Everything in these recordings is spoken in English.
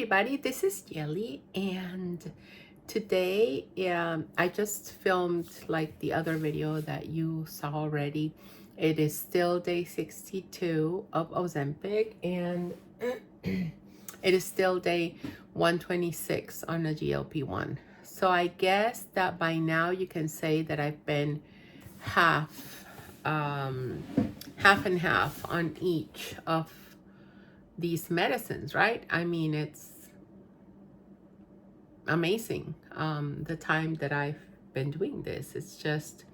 everybody, this is Yeli, and today I just filmed like the other video that you saw already. It is still day 62 of Ozempic, and it is still day 126 on the GLP-1. So I guess that by now you can say that I've been half and half on each of these medicines, right? I mean, it's amazing the time that I've been doing this. It's just,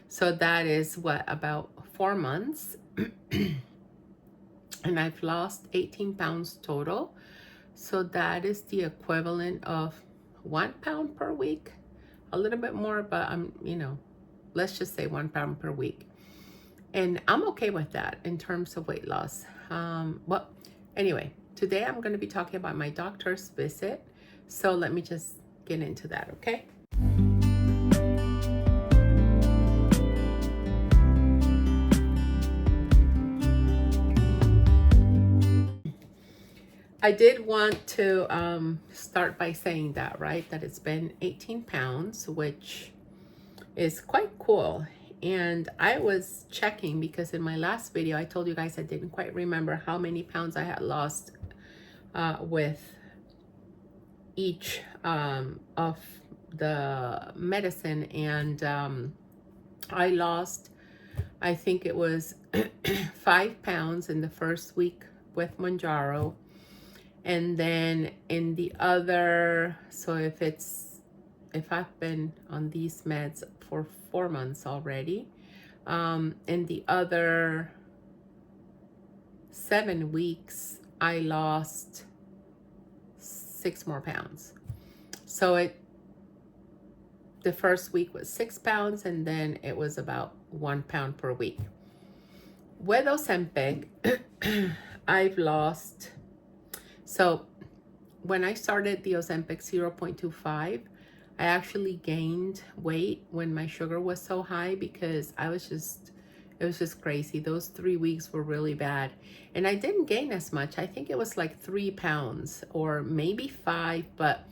so that is what, about 4 months. And I've lost 18 pounds total. So that is the equivalent of 1 pound per week, a little bit more, but let's just say 1 pound per week. And I'm okay with that in terms of weight loss. Well, anyway, today I'm going to be talking about my doctor's visit. So let me just get into that, okay? I did want to start by saying that, right? That it's been 18 pounds, which is quite cool. And I was checking because in my last video, I told you guys I didn't quite remember how many pounds I had lost with each of the medicine. And I lost, I think it was 5 pounds in the first week with Mounjaro. And then in the other, so if I've been on these meds for 4 months already, in the other 7 weeks, I lost 6 more pounds. So the first week was 6 pounds, and then it was about 1 pound per week. With Ozempic, I've lost, so when I started the Ozempic 0.25, I actually gained weight when my sugar was so high because it was just crazy. Those 3 weeks were really bad. And I didn't gain as much. I think it was like 3 pounds or maybe 5, but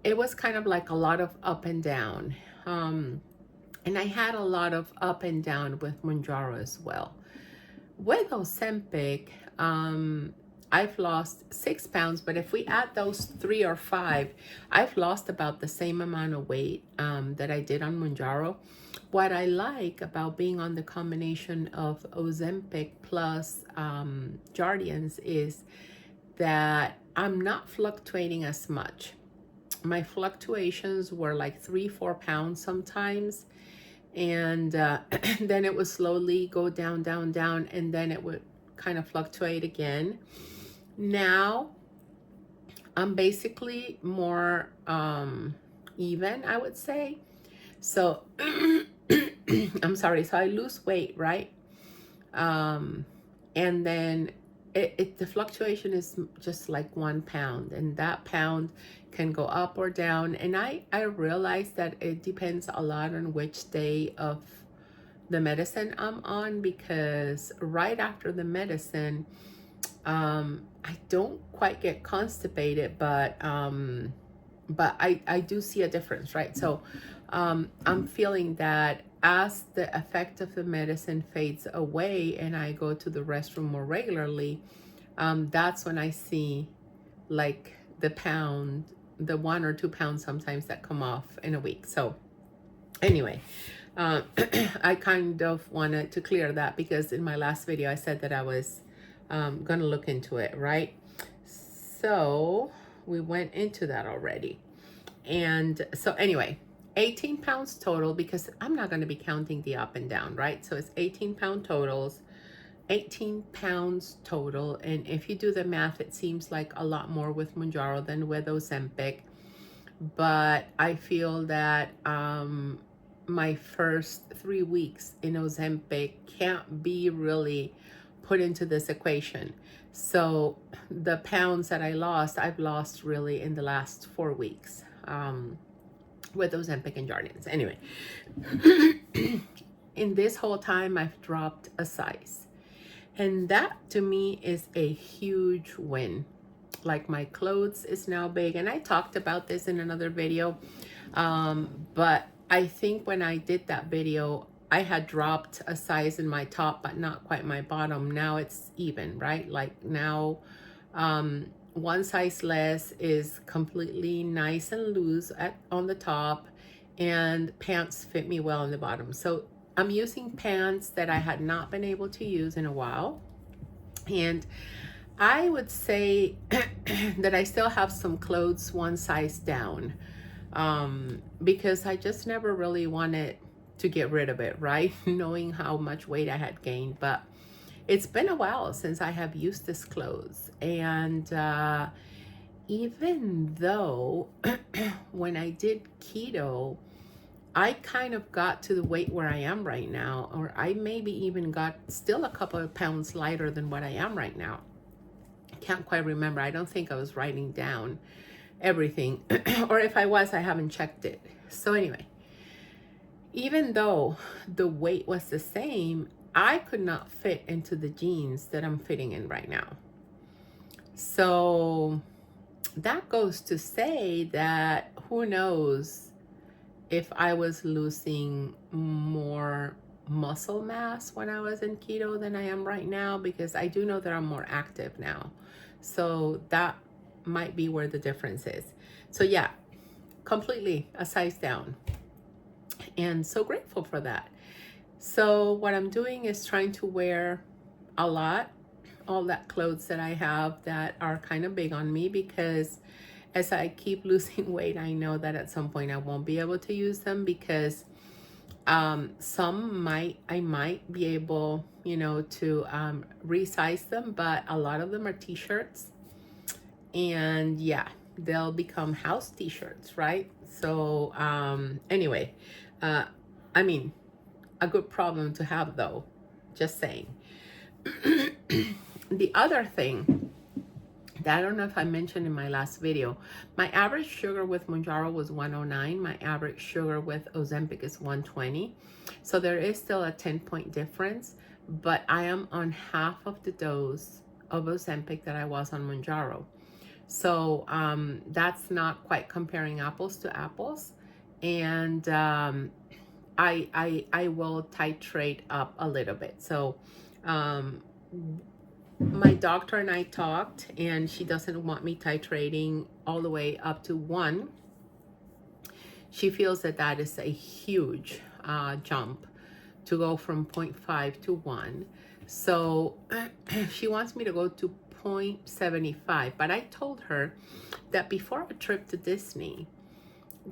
it was kind of like a lot of up and down. And I had a lot of up and down with Mounjaro as well. With Ozempic, I've lost 6 pounds, but if we add those 3 or 5, I've lost about the same amount of weight that I did on Mounjaro. What I like about being on the combination of Ozempic plus Jardiance is that I'm not fluctuating as much. My fluctuations were like 3-4 pounds sometimes, and then it would slowly go down, and then it would kind of fluctuate again. Now I'm basically more even, I would say. So I'm sorry, so I lose weight, right? And then the fluctuation is just like 1 pound, and that pound can go up or down. And I realize that it depends a lot on which day of the medicine I'm on, because right after the medicine, I don't quite get constipated, but I do see a difference, right? So I'm feeling that as the effect of the medicine fades away and I go to the restroom more regularly, that's when I see like the 1 or 2 pounds sometimes that come off in a week. So anyway, I kind of wanted to clear that because in my last video I said that I was gonna look into it, right? So we went into that already. And so anyway, 18 pounds total, because I'm not going to be counting the up and down, right? So it's 18 pounds total. And if you do the math, it seems like a lot more with Mounjaro than with Ozempic. But I feel that my first 3 weeks in Ozempic can't be really put into this equation. So the pounds that I've lost really in the last 4 weeks with Ozempic and Jardiance. Anyway, in this whole time, I've dropped a size. And that to me is a huge win. Like my clothes is now big, and I talked about this in another video, but I think when I did that video, I had dropped a size in my top, but not quite my bottom. Now it's even, right? Like now, one size less is completely nice and loose on the top, and pants fit me well on the bottom. So I'm using pants that I had not been able to use in a while. And I would say that I still have some clothes one size down, because I just never really wanted to get rid of it, right? Knowing how much weight I had gained. But it's been a while since I have used this clothes. And even though when I did keto, I kind of got to the weight where I am right now, or I maybe even got still a couple of pounds lighter than what I am right now. Can't quite remember. I don't think I was writing down everything, or if I was, I haven't checked it. So anyway, even though the weight was the same, I could not fit into the jeans that I'm fitting in right now. So that goes to say that who knows if I was losing more muscle mass when I was in keto than I am right now, because I do know that I'm more active now. So that might be where the difference is. So yeah, completely a size down, and so grateful for that. So what I'm doing is trying to wear a lot, all that clothes that I have that are kind of big on me, because as I keep losing weight, I know that at some point I won't be able to use them, because some I might be able, you know, to resize them, but a lot of them are t-shirts, and yeah, they'll become house t-shirts, right? So anyway, I mean, a good problem to have though, just saying. The other thing that I don't know if I mentioned in my last video, my average sugar with Mounjaro was 109. My average sugar with Ozempic is 120. So there is still a 10-point difference, but I am on half of the dose of Ozempic that I was on Mounjaro. So that's not quite comparing apples to apples. And I will titrate up a little bit. So my doctor and I talked, and she doesn't want me titrating all the way up to 1. She feels that that is a huge jump to go from 0.5 to 1. So she wants me to go to 0.75. But I told her that before a trip to Disney,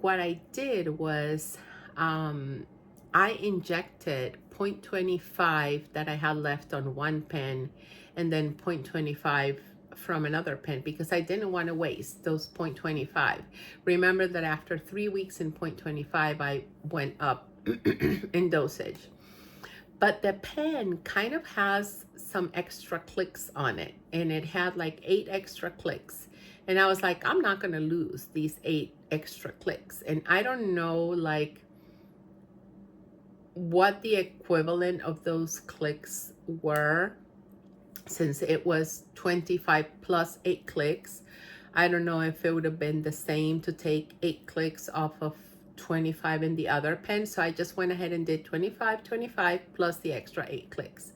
what I did was I injected 0.25 that I had left on one pen, and then 0.25 from another pen, because I didn't want to waste those 0.25. Remember that after 3 weeks in 0.25, I went up in dosage. But the pen kind of has some extra clicks on it, and it had like 8 extra clicks. And I was like, I'm not going to lose these 8 extra clicks. And I don't know, like, what the equivalent of those clicks were, since it was 25 plus 8 clicks. I don't know if it would have been the same to take 8 clicks off of 25 in the other pen. So I just went ahead and did 25 plus the extra 8 clicks.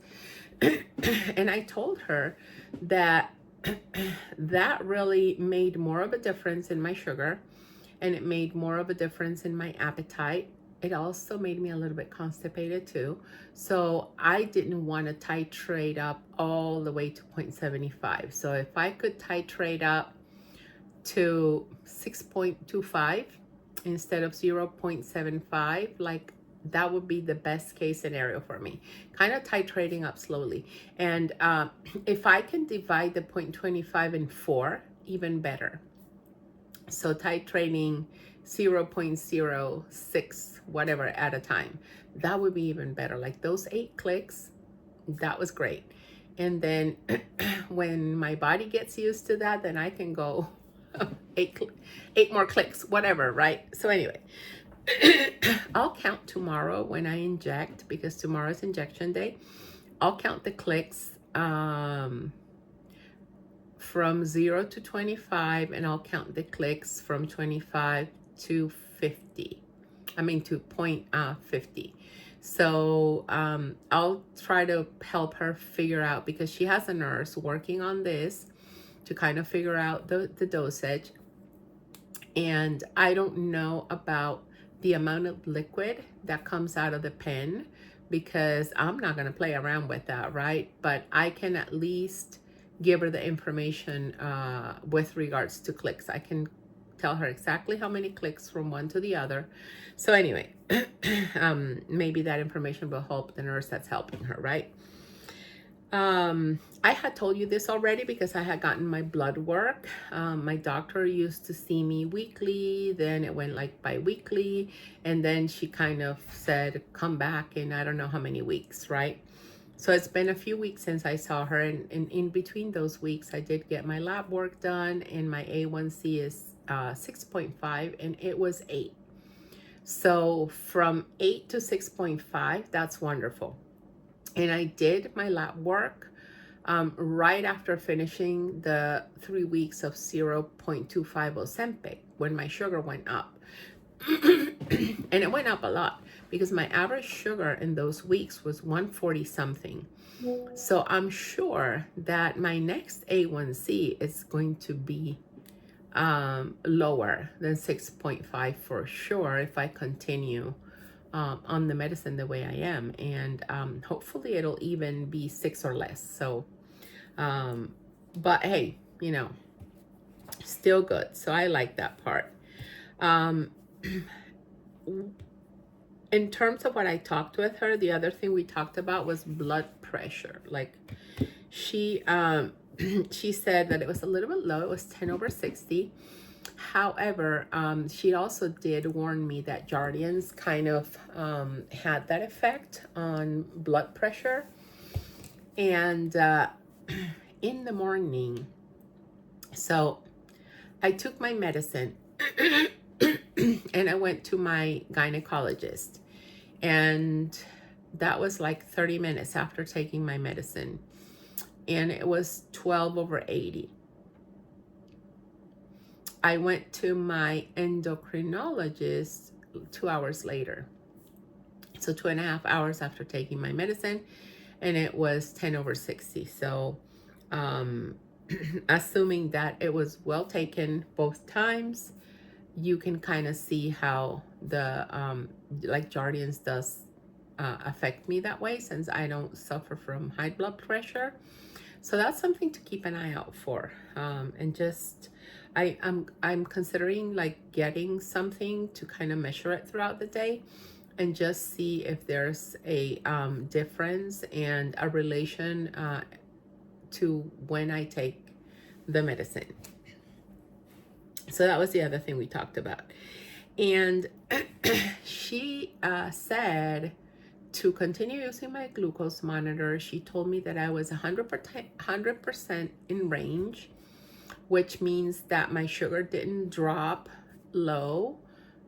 And I told her that that really made more of a difference in my sugar, and it made more of a difference in my appetite. It also made me a little bit constipated too. So I didn't want to titrate up all the way to 0.75. So if I could titrate up to 6.25 instead of 0.75, like, that would be the best case scenario for me. Kind of titrating up slowly. And if I can divide the 0.25 in 4, even better. So titrating 0.06 whatever at a time, that would be even better. Like those 8 clicks, that was great. And then when my body gets used to that, then I can go 8 more clicks, whatever, right? So anyway, I'll count tomorrow when I inject, because tomorrow's injection day. I'll count the clicks from 0 to 25, and I'll count the clicks from 25 to 50. I mean to point 50. So I'll try to help her figure out, because she has a nurse working on this to kind of figure out the dosage. And I don't know about the amount of liquid that comes out of the pen, because I'm not going to play around with that, right? But I can at least give her the information with regards to clicks. I can tell her exactly how many clicks from one to the other. So anyway, maybe that information will help the nurse that's helping her, right? I had told you this already because I had gotten my blood work. My doctor used to see me weekly, then it went like bi-weekly, and then she kind of said, come back in I don't know how many weeks, right? So it's been a few weeks since I saw her, and in between those weeks, I did get my lab work done, and my A1C is 6.5, and it was 8. So from 8 to 6.5, that's wonderful. And I did my lab work right after finishing the 3 weeks of 0.25 Ozempic, when my sugar went up. And it went up a lot, because my average sugar in those weeks was 140 something. So I'm sure that my next A1C is going to be lower than 6.5 for sure, if I continue on the medicine the way I am. And hopefully it'll even be 6 or less. So, but hey, you know, still good. So I like that part. In terms of what I talked with her, the other thing we talked about was blood pressure. Like she said that it was a little bit low. It was 10/60. However, she also did warn me that Jardiance kind of had that effect on blood pressure. And in the morning, so I took my medicine and I went to my gynecologist. And that was like 30 minutes after taking my medicine. And it was 12/80. I went to my endocrinologist 2 hours later. So 2.5 hours after taking my medicine, and it was 10/60. So assuming that it was well taken both times, you can kind of see how the like Jardiance does affect me that way, since I don't suffer from high blood pressure. So that's something to keep an eye out for. And just I'm considering like getting something to kind of measure it throughout the day, and just see if there's a difference and a relation to when I take the medicine. So that was the other thing we talked about. And she said to continue using my glucose monitor. She told me that I was 100% in range, which means that my sugar didn't drop low.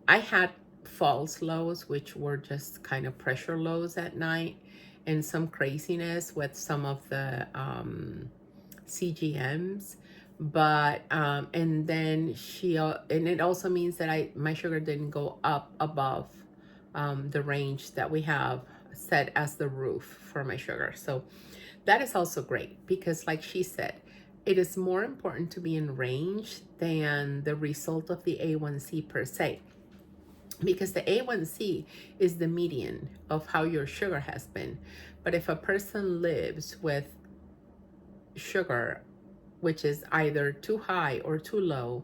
I had false lows, which were just kind of pressure lows at night, and some craziness with some of the CGMs. But and then and it also means that my sugar didn't go up above the range that we have set as the roof for my sugar. So that is also great, because like she said, it is more important to be in range than the result of the A1C per se, because the A1C is the median of how your sugar has been. But if a person lives with sugar which is either too high or too low,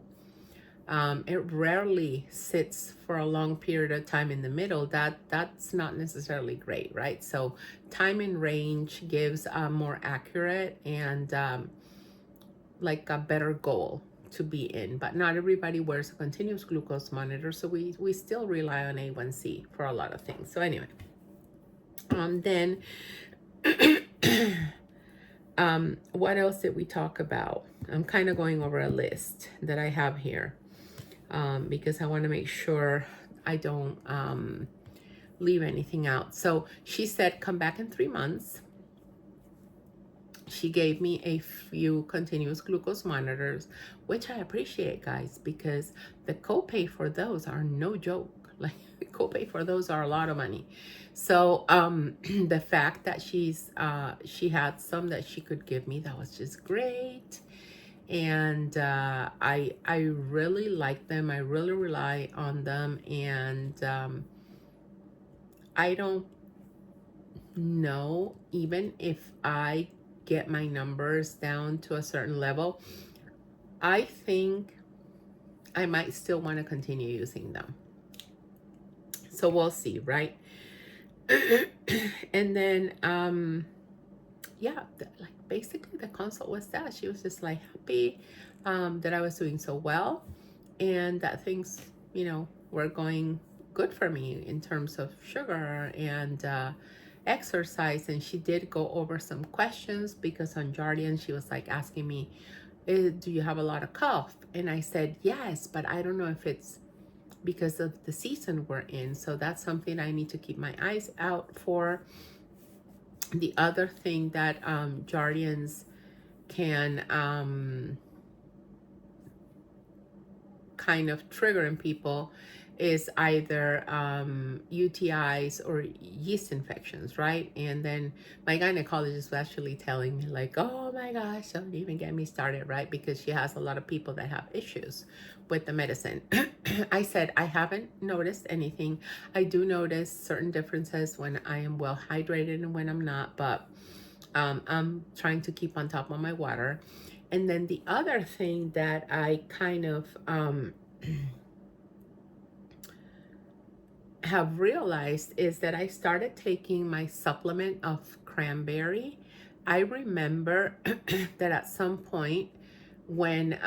it rarely sits for a long period of time in the middle. That's not necessarily great, right? So time in range gives a more accurate and like a better goal to be in. But not everybody wears a continuous glucose monitor, so we still rely on A1C for a lot of things. So anyway, then what else did we talk about? I'm kind of going over a list that I have here because I want to make sure I don't leave anything out. So she said, come back in 3 months. she gave me a few continuous glucose monitors, which I appreciate, guys, because the copay for those are no joke. Like, the copay for those are a lot of money. So the fact that she had some that she could give me, that was just great. And I really like them. I really rely on them. And I don't know, even if I get my numbers down to a certain level, I think I might still want to continue using them. So we'll see, right? And then yeah, like basically the consult was that. She was just like happy that I was doing so well, and that things, you know, were going good for me in terms of sugar and exercise. And she did go over some questions, because on Jardian she was like asking me, do you have a lot of cough? And I said yes, but I don't know if it's because of the season we're in. So that's something I need to keep my eyes out for. The other thing that Jardians can kind of trigger in people is either UTIs or yeast infections, right? And then my gynecologist was actually telling me like, oh my gosh, don't even get me started, right? Because she has a lot of people that have issues with the medicine. I said, I haven't noticed anything. I do notice certain differences when I am well hydrated and when I'm not, but I'm trying to keep on top of my water. And then the other thing that I kind of have realized is that I started taking my supplement of cranberry. I remember that at some point when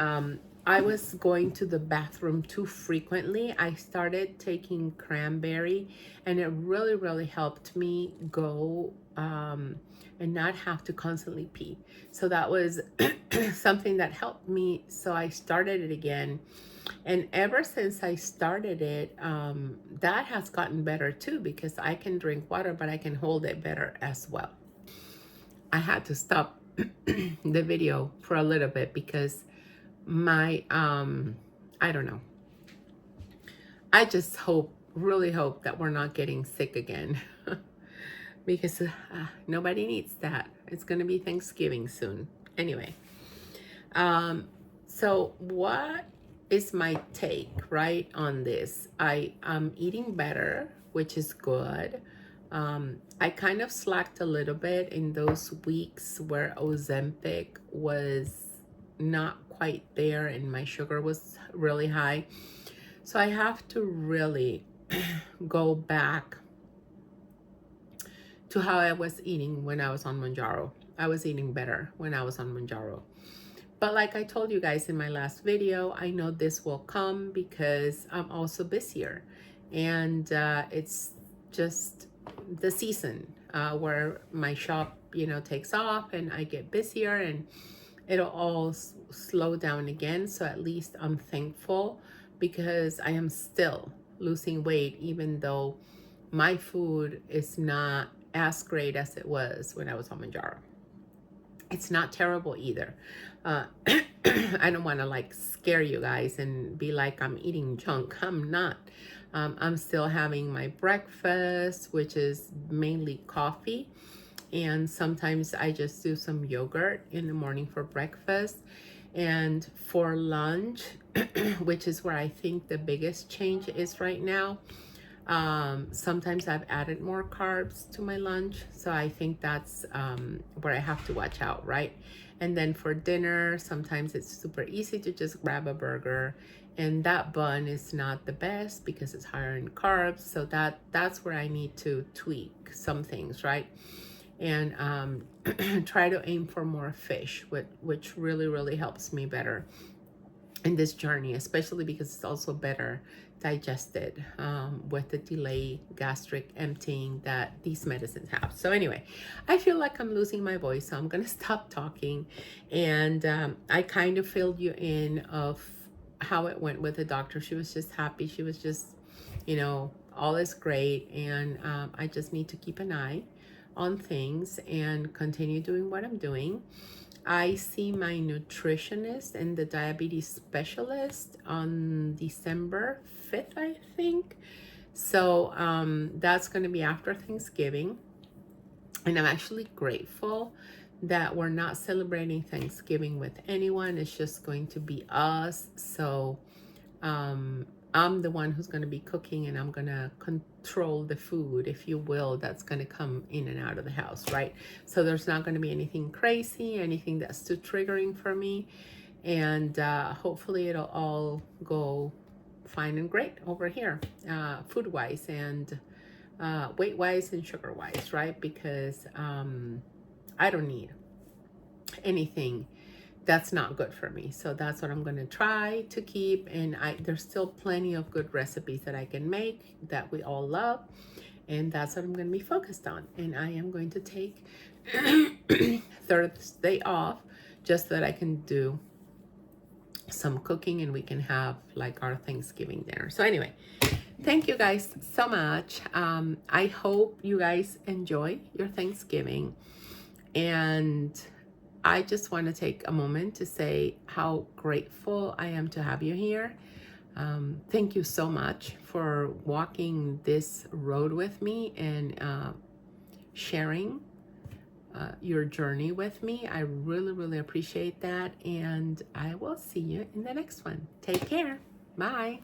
I was going to the bathroom too frequently, I started taking cranberry, and it really, really helped me go and not have to constantly pee. So that was something that helped me. So I started it again. And ever since I started it, that has gotten better too, because I can drink water, but I can hold it better as well. I had to stop the video for a little bit because my, I don't know. I just really hope that we're not getting sick again because nobody needs that. It's going to be Thanksgiving soon. Anyway, so what is my take, right, on this? I am eating better, which is good. I kind of slacked a little bit in those weeks where Ozempic was not quite there and my sugar was really high. So I have to really go back to how I was eating when I was on Mounjaro. I was eating better when I was on Mounjaro. But like I told you guys in my last video, I know this will come because I'm also busier. And it's just the season where my shop, you know, takes off and I get busier, and it'll all slow down again. So at least I'm thankful, because I am still losing weight, even though my food is not as great as it was when I was on Mounjaro. It's not terrible either. I don't want to like scare you guys and be like I'm eating junk. I'm not. I'm still having my breakfast, which is mainly coffee. And sometimes I just do some yogurt in the morning for breakfast. And for lunch, which is where I think the biggest change is right now, sometimes I've added more carbs to my lunch. So I think that's where I have to watch out, right? And then for dinner, sometimes it's super easy to just grab a burger, and that bun is not the best because it's higher in carbs. So that's where I need to tweak some things, right? And try to aim for more fish, which really, really helps me better in this journey, especially because it's also better digested with the delayed gastric emptying that these medicines have. So anyway, I feel like I'm losing my voice, so I'm gonna stop talking. And I kind of filled you in of how it went with the doctor. She was just happy. She was just, you know, all is great. And I just need to keep an eye on things and continue doing what I'm doing. I see my nutritionist and the diabetes specialist on December 5th, I think. So that's going to be after Thanksgiving. And I'm actually grateful that we're not celebrating Thanksgiving with anyone. It's just going to be us. So I'm the one who's going to be cooking, and I'm going to control the food, if you will, that's going to come in and out of the house, right? So there's not going to be anything crazy, anything that's too triggering for me. And hopefully it'll all go fine and great over here, food-wise and weight-wise and sugar-wise, right? Because I don't need anything that's not good for me. So that's what I'm going to try to keep. And there's still plenty of good recipes that I can make that we all love. And that's what I'm going to be focused on. And I am going to take Thursday off just so that I can do some cooking and we can have like our Thanksgiving dinner. So anyway, thank you guys so much. I hope you guys enjoy your Thanksgiving. And I just want to take a moment to say how grateful I am to have you here. Thank you so much for walking this road with me and sharing your journey with me. I really, really appreciate that. And I will see you in the next one. Take care. Bye.